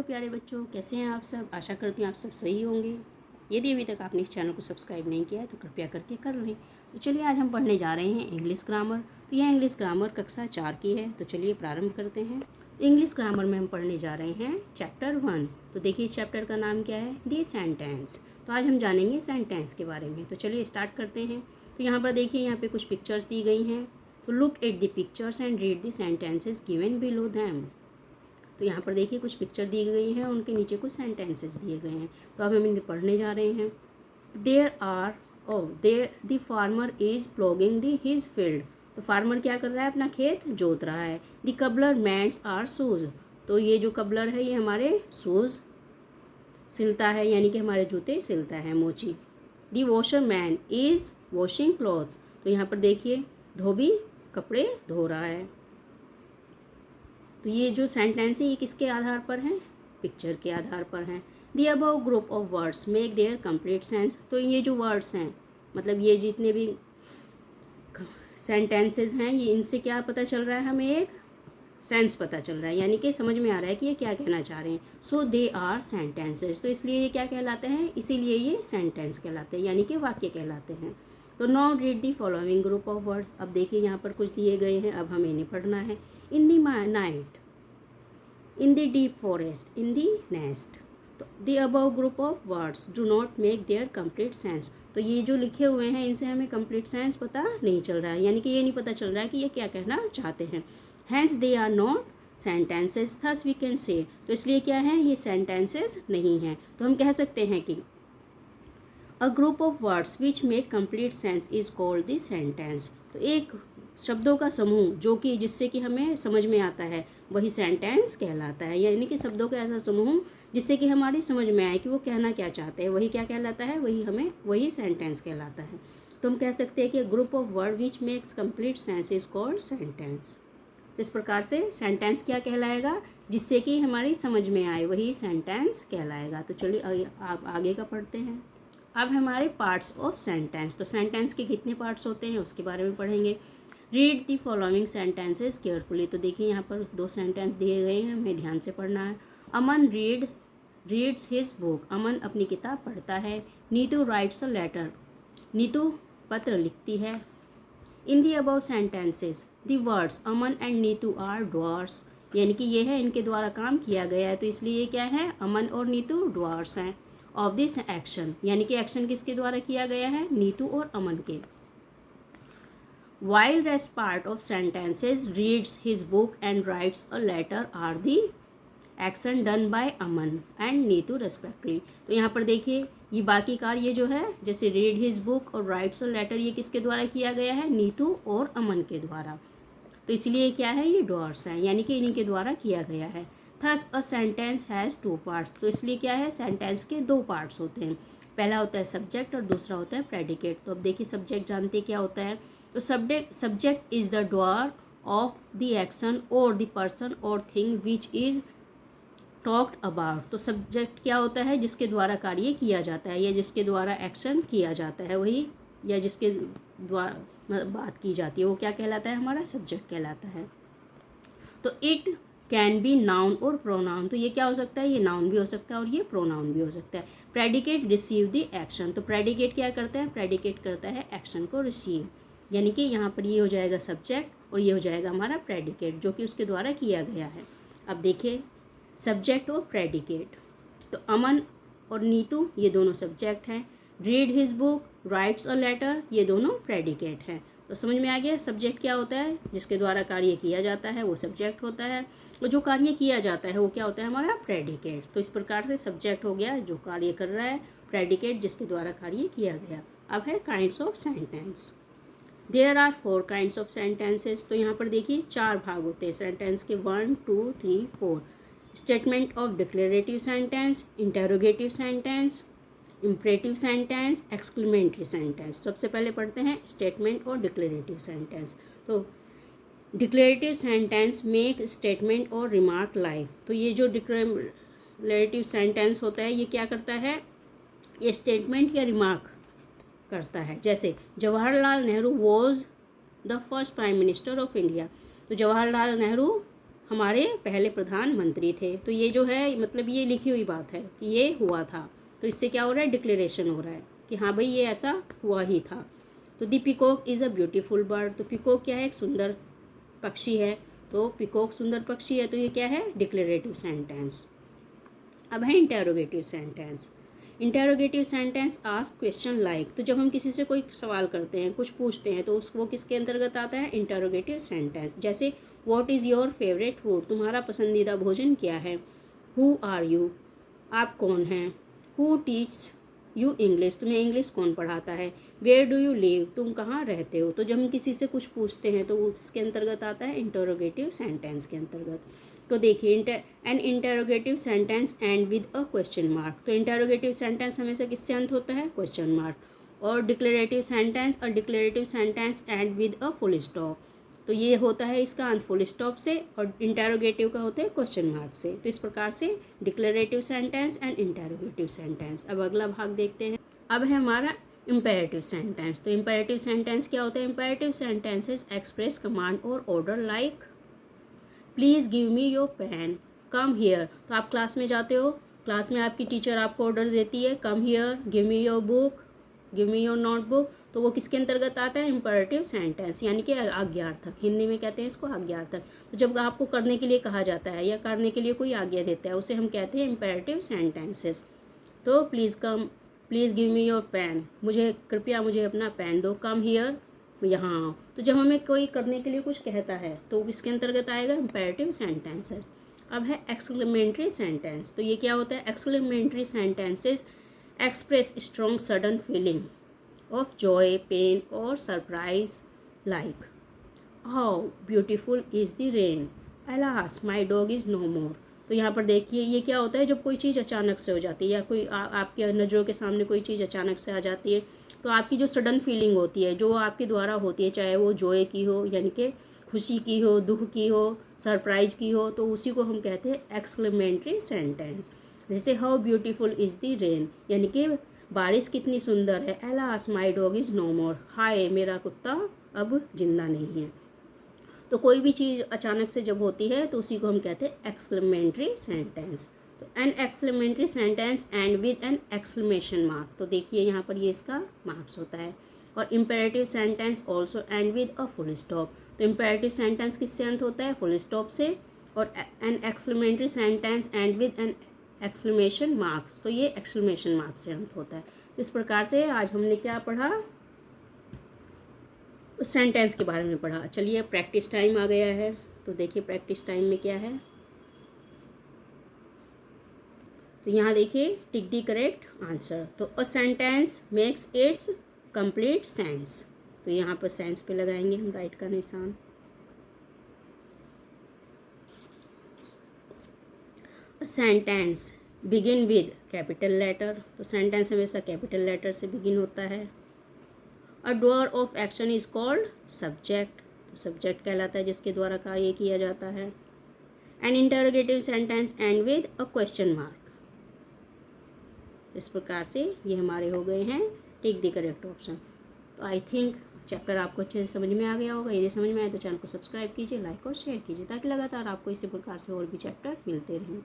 Hello प्यारे बच्चों, कैसे हैं आप सब। आशा करती हूँ आप सब सही होंगे। यदि अभी तक आपने इस चैनल को सब्सक्राइब नहीं किया है तो कृपया करके कर लें। तो चलिए आज हम पढ़ने जा रहे हैं इंग्लिश ग्रामर। तो यह इंग्लिश ग्रामर कक्षा 4 की है। तो चलिए प्रारंभ करते हैं। इंग्लिश ग्रामर में हम पढ़ने जा रहे हैं चैप्टर 1। तो देखिए इस चैप्टर का नाम क्या है, दी सेंटेंस। तो आज हम जानेंगे सेंटेंस के बारे में। तो चलिए स्टार्ट करते हैं। तो यहाँ पर देखिए, यहाँ पे कुछ पिक्चर्स दी गई हैं। तो look at the pictures and read the sentences given below them. तो यहाँ पर देखिए कुछ पिक्चर दी गई हैं, उनके नीचे कुछ सेंटेंसेस दिए गए हैं। तो अब हम इन्हें पढ़ने जा रहे हैं। The farmer is ploughing the his field. तो फार्मर क्या कर रहा है, अपना खेत जोत रहा है। The cobbler mends our shoes. तो ये जो कबलर है ये हमारे शूज सिलता है, यानी कि हमारे जूते सिलता है, मोची। The washer man is washing clothes. तो यहाँ पर देखिए धोबी कपड़े धो रहा है। तो ये जो सेंटेंस है ये किसके आधार पर हैं, पिक्चर के आधार पर हैं। The above group of words make their complete sense. तो ये जो वर्ड्स हैं, मतलब ये जितने भी सेंटेंसेस हैं, ये इनसे क्या पता चल रहा है, हमें एक सेंस पता चल रहा है, यानी कि समझ में आ रहा है कि ये क्या कहना चाह रहे हैं। सो दे आर सेंटेंसेस। तो इसलिए ये क्या कहलाते हैं, इसीलिए ये सेंटेंस कहलाते हैं, यानी कि वाक्य कहलाते हैं। तो now read the following group of words. अब देखिए यहाँ पर कुछ दिए गए हैं, अब हमें इन्हें पढ़ना है। In the night, in the deep forest, in the nest। तो the above group of words do not make their complete sense। तो ये जो लिखे हुए हैं इनसे हमें complete sense पता नहीं चल रहा है, यानी कि ये नहीं पता चल रहा है कि ये क्या कहना चाहते हैं। hence they are not sentences, thus we can say। तो इसलिए क्या है, ये sentences नहीं हैं। तो हम कह सकते हैं कि a group of words which make complete sense is called the sentence. तो एक शब्दों का समूह जो कि जिससे कि हमें समझ में आता है वही सेंटेंस कहलाता है, यानी कि शब्दों का ऐसा समूह जिससे कि हमारी समझ में आए कि वो कहना क्या चाहते हैं, वही क्या कहलाता है, वही सेंटेंस कहलाता है। तो हम कह सकते हैं कि group of word which makes complete sense is called sentence. तो इस प्रकार से सेंटेंस क्या कहलाएगा, जिससे कि हमारी समझ में आए वही सेंटेंस कहलाएगा। तो चलिए आप आगे का पढ़ते हैं। अब हमारे पार्ट्स ऑफ सेंटेंस। तो सेंटेंस के कितने पार्ट्स होते हैं उसके बारे में पढ़ेंगे। Read the following sentences carefully. तो देखिए यहाँ पर 2 सेंटेंस दिए गए हैं, हमें ध्यान से पढ़ना है। Aman reads his book. Aman अपनी किताब पढ़ता है। Neetu writes a letter. Neetu पत्र लिखती है। In the above sentences the words Aman and Neetu are doers. यानी कि ये है, इनके द्वारा काम किया गया है, तो इसलिए ये क्या है, अमन और नीतू डॉर्स हैं। ऑफ दिस एक्शन, यानी कि एक्शन किसके द्वारा किया गया है, नीतू और अमन के। While rest part of sentences reads his book and writes a letter are the action done by Aman and Neetu respectively। तो यहाँ पर देखिए ये बाकी कार्य जो है, जैसे read his book और writes a letter, ये किसके द्वारा किया गया है, नीतू और अमन के द्वारा। तो इसलिए क्या है, ये डॉर्स हैं, यानी कि इन्हीं के द्वारा किया गया है। Thus a sentence has 2 parts। तो इसलिए क्या है, सेंटेंस के 2 पार्ट्स होते हैं। पहला होता है सब्जेक्ट और दूसरा होता है प्रेडिकेट। तो अब देखिए सब्जेक्ट जानते क्या होता है। तो subject is the doer of the action और द पर्सन और thing which is talked about. तो सब्जेक्ट क्या होता है, जिसके द्वारा कार्य किया जाता है या जिसके द्वारा एक्शन किया जाता है, वही या जिसके द्वारा बात की जाती है, वो क्या कहलाता है, हमारा सब्जेक्ट कहलाता है। तो इट कैन बी नाउन और प्रोनाउन। तो ये क्या हो सकता है, ये नाउन भी हो सकता है और ये प्रोनाउन भी हो सकता है। Predicate receive the action. तो प्रेडिकेट क्या करता है, प्रेडिकेट करता है एक्शन को रिसीव, यानी कि यहाँ पर ये हो जाएगा सब्जेक्ट और ये हो जाएगा हमारा प्रेडिकेट, जो कि उसके द्वारा किया गया है। अब देखिए सब्जेक्ट और प्रेडिकेट। तो अमन और नीतू ये दोनों सब्जेक्ट हैं। Read his book, writes a letter, ये दोनों प्रेडिकेट हैं। तो समझ में आ गया सब्जेक्ट क्या होता है, जिसके द्वारा कार्य किया जाता है वो सब्जेक्ट होता है, और जो कार्य किया जाता है वो क्या होता है, हमारा प्रेडिकेट। तो इस प्रकार से सब्जेक्ट हो गया जो कार्य कर रहा है, प्रेडिकेट जिसके द्वारा कार्य किया गया। अब है kinds of sentence. There are 4 kinds of sentences. तो यहाँ पर देखिए 4 भाग होते हैं सेंटेंस के, 1 2 3 4। Statement of declarative sentence, interrogative sentence, imperative sentence, exclamatory sentence. सबसे पहले पढ़ते हैं स्टेटमेंट और डिक्लेरेटिव सेंटेंस। तो डिक्लेरेटिव सेंटेंस मेक स्टेटमेंट और रिमार्क लाइव। तो ये जो डिक्लेरेटिव सेंटेंस होता है ये क्या करता है, ये स्टेटमेंट या रिमार्क करता है। जैसे Jawaharlal Nehru was the first prime minister of India. तो जवाहरलाल नेहरू हमारे पहले प्रधानमंत्री थे। तो ये जो है मतलब ये लिखी हुई बात है कि ये हुआ था, तो इससे क्या हो रहा है, डिक्लेरेशन हो रहा है कि हाँ भाई ये ऐसा हुआ ही था। तो the peacock is a beautiful bird, तो पिकॉक क्या है, एक सुंदर पक्षी है। तो पिकॉक सुंदर पक्षी है, तो ये क्या है, डिक्लेरेटिव सेंटेंस। अब है interrogative sentence. Interrogative sentence ask question like, तो जब हम किसी से कोई सवाल करते हैं, कुछ पूछते हैं, तो वो किसके अंतर्गत आता है, इंटेरोगेटिव सेंटेंस। जैसे what is your favourite food, तुम्हारा पसंदीदा भोजन क्या है। हु आर यू, आप कौन हैं। हु टीच यू इंग्लिश, तुम्हें इंग्लिश कौन पढ़ाता है। वेयर डू यू लिव, तुम कहाँ रहते हो। तो जब हम किसी से कुछ पूछते हैं तो वो उसके अंतर्गत आता है, इंटेरोगेटिव सेंटेंस के अंतर्गत। तो देखिए N interrogative sentence end with a question mark, तो इंटेरोगेटिव सेंटेंस हमेशा किससे अंत होता है, क्वेश्चन मार्क। और declarative sentence end with a full stop, तो ये होता है इसका अंत फुल स्टॉप से, और इंटेरोगेटिव का होता है क्वेश्चन मार्क से। तो इस प्रकार से declarative sentence and interrogative sentence. अब अगला भाग देखते हैं। अब है हमारा इम्पेरेटिव सेंटेंस। तो इम्पेरेटिव सेंटेंस क्या होता है, इम्पेरेटिव सेंटेंसेस एक्सप्रेस कमांड और order like please give me your pen, come here. तो आप क्लास में जाते हो, क्लास में आपकी टीचर आपको ऑर्डर देती है come here, give me your book, give me your notebook, तो वो किसके अंतर्गत आता है, इम्पेरेटिव सेंटेंस, यानी कि आज्ञार्थक, हिंदी में कहते हैं इसको आज्ञार्थक। तो जब आपको करने के लिए कहा जाता है या करने के लिए कोई आज्ञा देता है, उसे हम कहते हैं इम्पेरेटिव सेंटेंसेस। तो please give me your pen, कृपया मुझे अपना पेन दो, कम हियर, यहाँ आओ। तो जब हमें कोई करने के लिए कुछ कहता है तो वो किसके अंतर्गत आएगा, इम्पेरेटिव सेंटेंसेस। अब है एक्सक्लेमेटरी सेंटेंस। तो ये क्या होता है, exclamatory sentences express strong sudden feeling of joy, pain और surprise, like how beautiful is the rain, alas my dog is no more. तो यहाँ पर देखिए ये क्या होता है, जब कोई चीज़ अचानक से हो जाती है या कोई आपके नज़रों के सामने कोई चीज़ अचानक से आ जाती है, तो आपकी जो सडन फीलिंग होती है, जो आपके द्वारा होती है, चाहे वो जॉय की हो यानी कि खुशी की हो, दुख की हो, सरप्राइज की हो, तो उसी को हम कहते हैं एक्सक्लेमेटरी सेंटेंस। जैसे how beautiful is the rain, यानी कि बारिश कितनी सुंदर है। Alas my dog is no more, हाय मेरा कुत्ता अब जिंदा नहीं है। तो कोई भी चीज़ अचानक से जब होती है तो उसी को हम कहते हैं एक्सक्लेमेटरी सेंटेंस। तो an exclamatory sentence end with an exclamation mark, तो देखिए यहाँ पर ये इसका मार्क्स होता है। और imperative sentence also end with a full stop, तो इम्पेरेटिव सेंटेंस किससे अंत होता है, फुल स्टॉप से। और an exclamatory sentence end with an exclamation marks, तो ये एक्सक्लेमेशन मार्क से अंत होता है। इस प्रकार से आज हमने क्या पढ़ा, उस सेंटेंस के बारे में पढ़ा। चलिए प्रैक्टिस टाइम आ गया है, तो देखिए प्रैक्टिस टाइम में क्या है। तो यहाँ देखिए टिक द करेक्ट आंसर। तो a sentence makes its complete sense, तो यहाँ पर सेंस पे लगाएंगे हम राइट का निशान। A sentence begin with capital letter, तो सेंटेंस हमेशा कैपिटल लेटर से बिगिन होता है। A doer of action is called subject, तो सब्जेक्ट कहलाता है जिसके द्वारा कार्य किया जाता है। An interrogative sentence end with a question mark, इस प्रकार से ये हमारे हो गए हैं टेक द करेक्ट ऑप्शन। तो आई थिंक चैप्टर आपको अच्छे से समझ में आ गया होगा। यदि समझ में आए तो चैनल को सब्सक्राइब कीजिए, लाइक और शेयर कीजिए, ताकि लगातार आपको इसी प्रकार से और भी चैप्टर मिलते रहें।